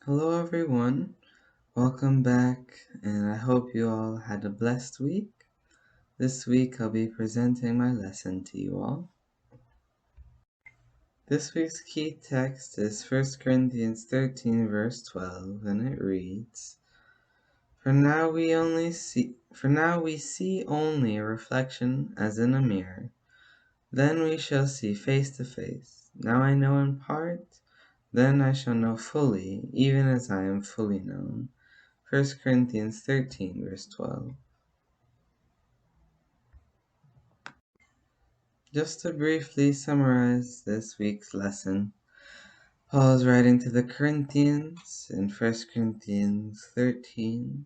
Hello, everyone. Welcome back, and I hope you all had a blessed week. This week, I'll be presenting my lesson to you all. This week's key text is 1 Corinthians 13, verse 12, and it reads, For now we see only a reflection as in a mirror. Then we shall see face to face. Now I know in part, then I shall know fully, even as I am fully known. 1 Corinthians 13, verse 12. Just to briefly summarize this week's lesson, Paul is writing to the Corinthians in 1 Corinthians 13.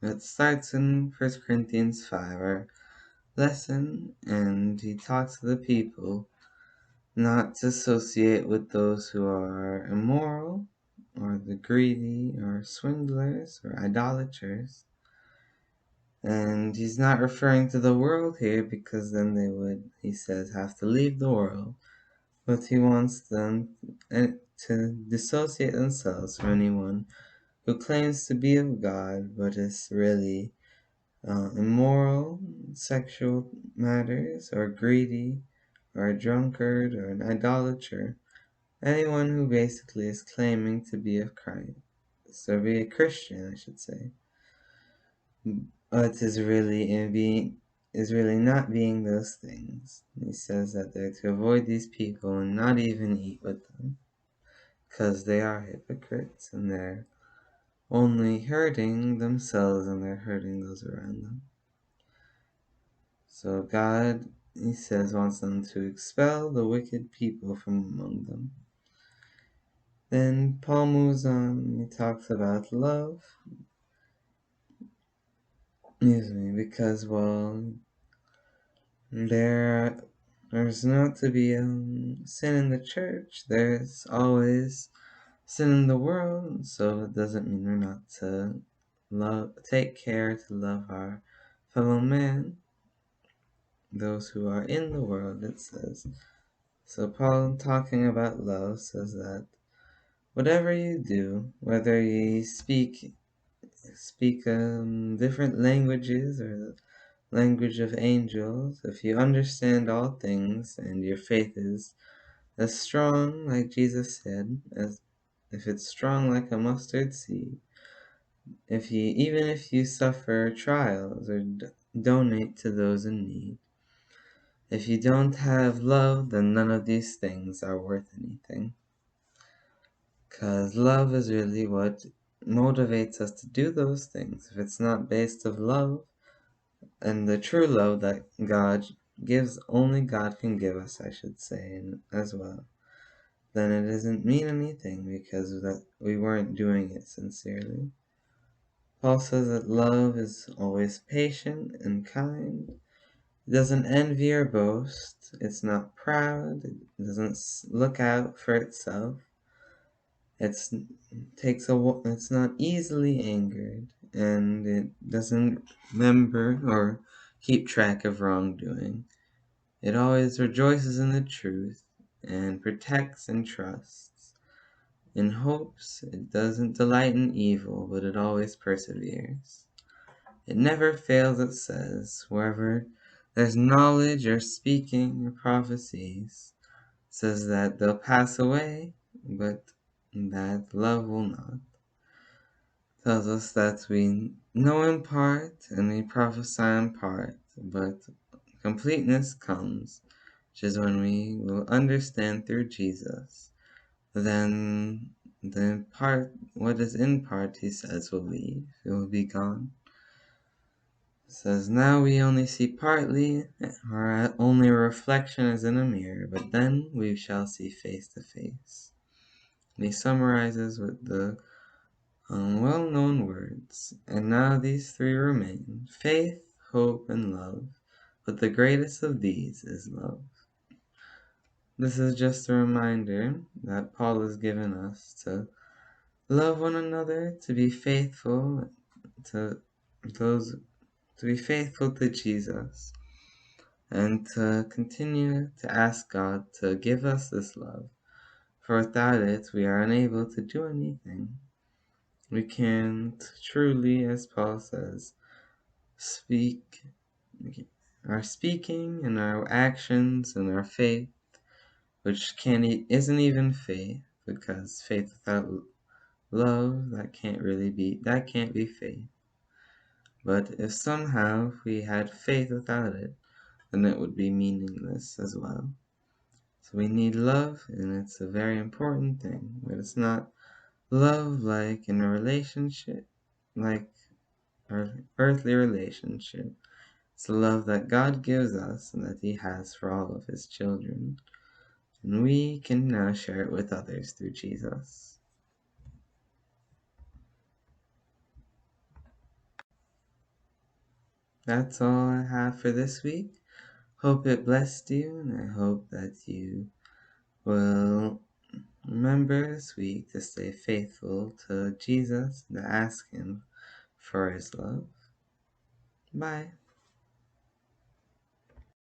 It starts in 1 Corinthians 5, our lesson, and he talks to the people not to associate with those who are immoral, or the greedy, or swindlers, or idolaters. And he's not referring to the world here because then they would, he says, have to leave the world. But he wants them to dissociate themselves from anyone who claims to be of God but is really immoral, sexual matters, or greedy, or a drunkard, or an idolater. Anyone who basically is claiming to be of Christ, so be a Christian, I should say, but is really not being those things. He says that they're to avoid these people and not even eat with them, because they are hypocrites and they're only hurting themselves and they're hurting those around them. So God, he says, wants them to expel the wicked people from among them. Then Paul moves on, he talks about love. Because, well, there's not to be sin in the church. There's always sin in the world, so it doesn't mean we're not to take care to love our fellow man, those who are in the world, it says. So Paul, talking about love, says that whatever you do, whether you speak different languages or the language of angels, if you understand all things and your faith is as strong, like Jesus said, as if it's strong like a mustard seed, even if you suffer trials or donate to those in need, if you don't have love, then none of these things are worth anything. Because love is really what motivates us to do those things. If it's not based of love, and the true love that God gives, only God can give us, I should say, as well, then it doesn't mean anything because that we weren't doing it sincerely. Paul says that love is always patient and kind. It doesn't envy or boast. It's not proud. It doesn't look out for itself. It's not easily angered, and it doesn't remember or keep track of wrongdoing. It always rejoices in the truth and protects and trusts. In hopes, it doesn't delight in evil, but it always perseveres. It never fails, it says, wherever there's knowledge or speaking or prophecies, says that they'll pass away, but that love will not. Tells us that we know in part and we prophesy in part, but completeness comes, which is when we will understand through Jesus. Then what is in part, he says, will leave. It will be gone. It says, now we only see partly, or only a reflection as in a mirror, but then we shall see face to face. And he summarizes with the well-known words, and now these three remain, faith, hope, and love, but the greatest of these is love. This is just a reminder that Paul has given us to love one another, to be faithful to those, to be faithful to Jesus, and to continue to ask God to give us this love. For without it, we are unable to do anything. We can't truly, as Paul says, speak our speaking and our actions and our faith, which isn't even faith, because faith without love, that can't be faith. But if somehow we had faith without it, then it would be meaningless as well. So we need love, and it's a very important thing. But it's not love like in a relationship, like our earthly relationship. It's the love that God gives us and that He has for all of His children. And we can now share it with others through Jesus. That's all I have for this week. Hope it blessed you, and I hope that you will remember this week to stay faithful to Jesus and to ask Him for His love. Bye.